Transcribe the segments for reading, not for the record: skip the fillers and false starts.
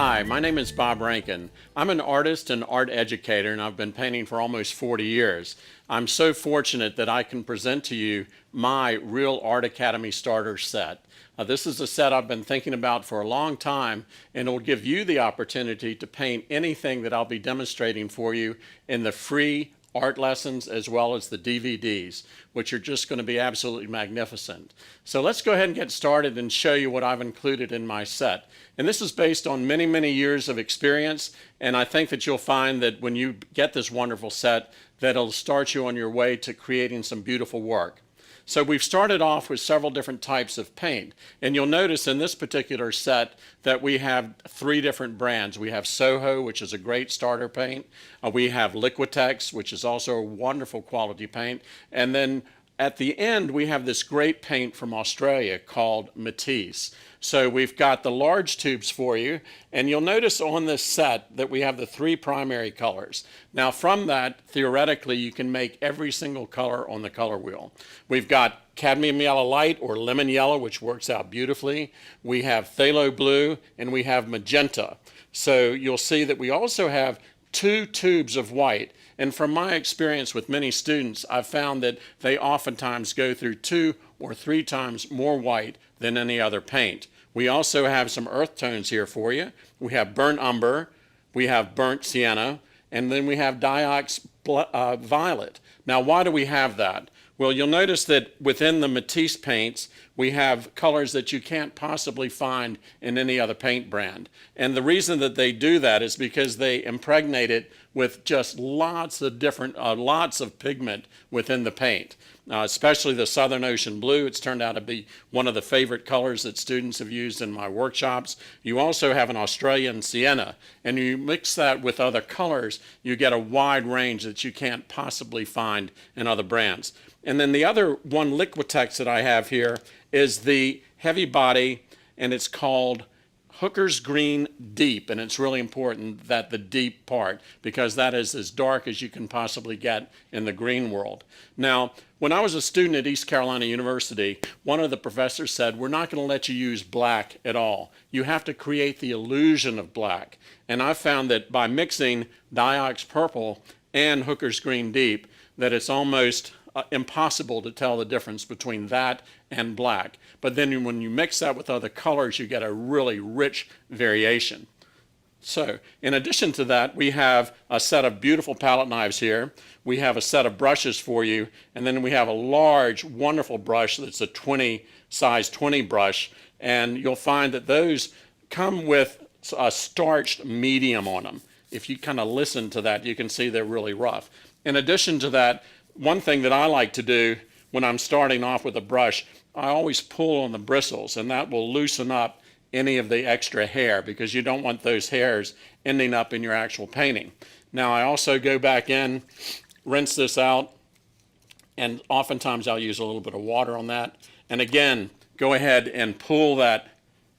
Hi, my name is Bob Rankin. I'm an artist and art educator, and I've been painting for almost 40 years. I'm so fortunate that I can present to you my Real Art Academy Starter Set. This is a set I've been thinking about for a long time, and it will give you the opportunity to paint anything that I'll be demonstrating for you in the free art lessons as well as the DVDs, which are just going to be absolutely magnificent. So let's go ahead and get started and show you what I've included in my set. And this is based on many, many years of experience, and I think that you'll find that when you get this wonderful set, that it'll start you on your way to creating some beautiful work. So we've started off with several different types of paint, and you'll notice in this particular set that we have three different brands. We have Soho, which is a great starter paint. We have Liquitex, which is also a wonderful quality paint. And then at the end, we have this great paint from Australia called Matisse. So we've got the large tubes for you, and you'll notice on this set that we have the three primary colors. Now from that, theoretically, you can make every single color on the color wheel. We've got cadmium yellow light or lemon yellow, which works out beautifully. We have phthalo blue, and we have magenta. So you'll see that we also have two tubes of white. And from my experience with many students, I've found that they oftentimes go through 2 or 3 times more white than any other paint. We also have some earth tones here for you. We have burnt umber, we have burnt sienna, and then we have Diox violet. Now, why do we have that? Well, you'll notice that within the Matisse paints, we have colors that you can't possibly find in any other paint brand. And the reason that they do that is because they impregnate it with just lots of different, lots of pigment within the paint. Especially the Southern Ocean blue. It's turned out to be one of the favorite colors that students have used in my workshops. You also have an Australian sienna, and you mix that with other colors, you get a wide range that you can't possibly find in other brands. And then the other one, Liquitex, that I have here is the heavy body, and it's called Hooker's Green Deep, and it's really important that the deep part, because that is as dark as you can possibly get in the green world. Now, when I was a student at East Carolina University, one of the professors said, we're not going to let you use black at all. You have to create the illusion of black. And I found that by mixing Diox Purple and Hooker's Green Deep, that it's almost impossible to tell the difference between that and black. But then when you mix that with other colors, you get a really rich variation. So in addition to that, we have a set of beautiful palette knives here. We have a set of brushes for you, and then we have a large, wonderful brush that's a size 20 brush, and you'll find that those come with a starched medium on them. If you kind of listen to that, you can see they're really rough. In addition to that, one thing that I like to do when I'm starting off with a brush, I always pull on the bristles, and that will loosen up any of the extra hair, because you don't want those hairs ending up in your actual painting. Now I also go back in, rinse this out, and oftentimes I'll use a little bit of water on that. And again, go ahead and pull that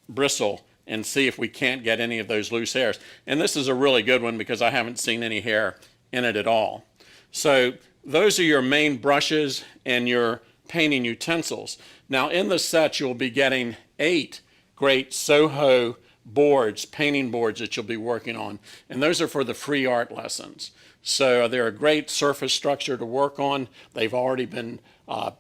bristle and see if we can't get any of those loose hairs. And this is a really good one because I haven't seen any hair in it at all. So those are your main brushes and your painting utensils. Now in the set you'll be getting 8 great Soho boards, painting boards that you'll be working on, and those are for the free art lessons. So they're a great surface structure to work on. They've already been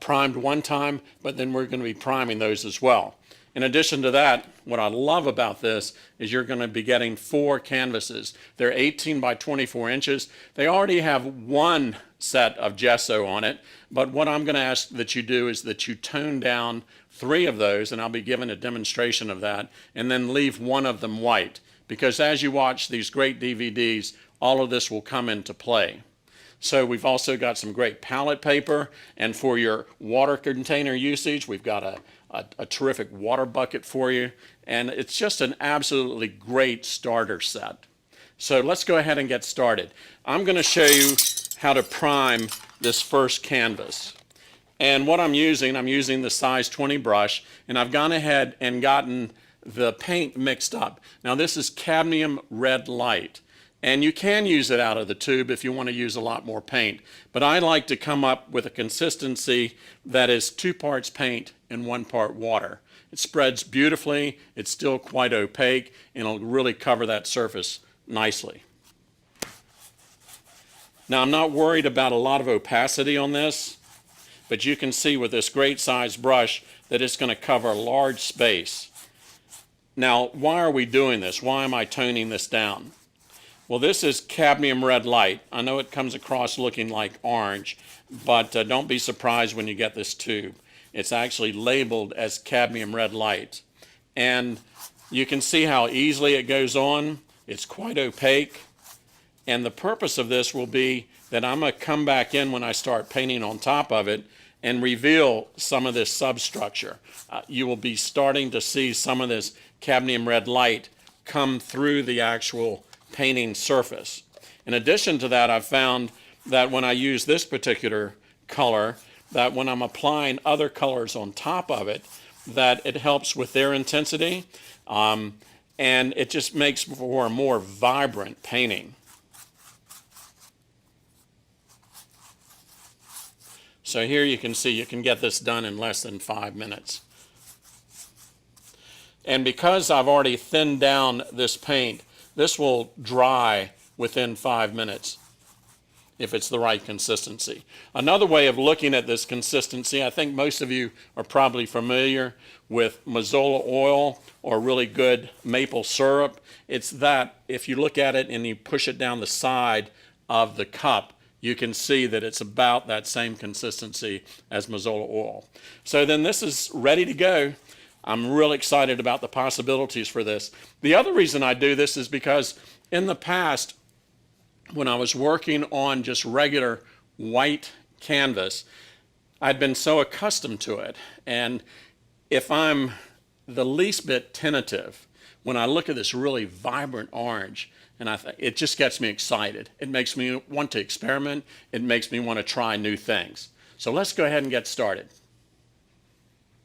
primed one time, but then we're going to be priming those as well. In addition to that, what I love about this is you're going to be getting 4 canvases. They're 18 by 24 inches. They already have one set of gesso on it, but what I'm going to ask that you do is that you tone down 3 of those, and I'll be giving a demonstration of that, and then leave one of them white, because as you watch these great DVDs, all of this will come into play. So we've also got some great palette paper, and for your water container usage, we've got a terrific water bucket for you, and it's just an absolutely great starter set. So let's go ahead and get started. I'm going to show you how to prime this first canvas. And what I'm using the size 20 brush, and I've gone ahead and gotten the paint mixed up. Now this is cadmium red light, and you can use it out of the tube if you want to use a lot more paint, but I like to come up with a consistency that is 2 parts paint and 1 part water. It spreads beautifully, it's still quite opaque, and it'll really cover that surface nicely. Now, I'm not worried about a lot of opacity on this, but you can see with this great size brush that it's going to cover a large space. Now, why are we doing this? Why am I toning this down? Well, this is cadmium red light. I know it comes across looking like orange, but don't be surprised when you get this tube. It's actually labeled as cadmium red light. And you can see how easily it goes on. It's quite opaque. And the purpose of this will be that I'm going to come back in when I start painting on top of it and reveal some of this substructure. You will be starting to see some of this cadmium red light come through the actual painting surface. In addition to that, I've found that when I use this particular color, that when I'm applying other colors on top of it, that it helps with their intensity, and it just makes for a more vibrant painting. So here you can see you can get this done in less than 5 minutes. And because I've already thinned down this paint, this will dry within 5 minutes if it's the right consistency. Another way of looking at this consistency, I think most of you are probably familiar with Mazola oil or really good maple syrup. It's that if you look at it and you push it down the side of the cup, you can see that it's about that same consistency as Mazola oil. So then this is ready to go. I'm really excited about the possibilities for this. The other reason I do this is because in the past, when I was working on just regular white canvas, I'd been so accustomed to it. And if I'm the least bit tentative, when I look at this really vibrant orange, and it just gets me excited. It makes me want to experiment. It makes me want to try new things. So let's go ahead and get started.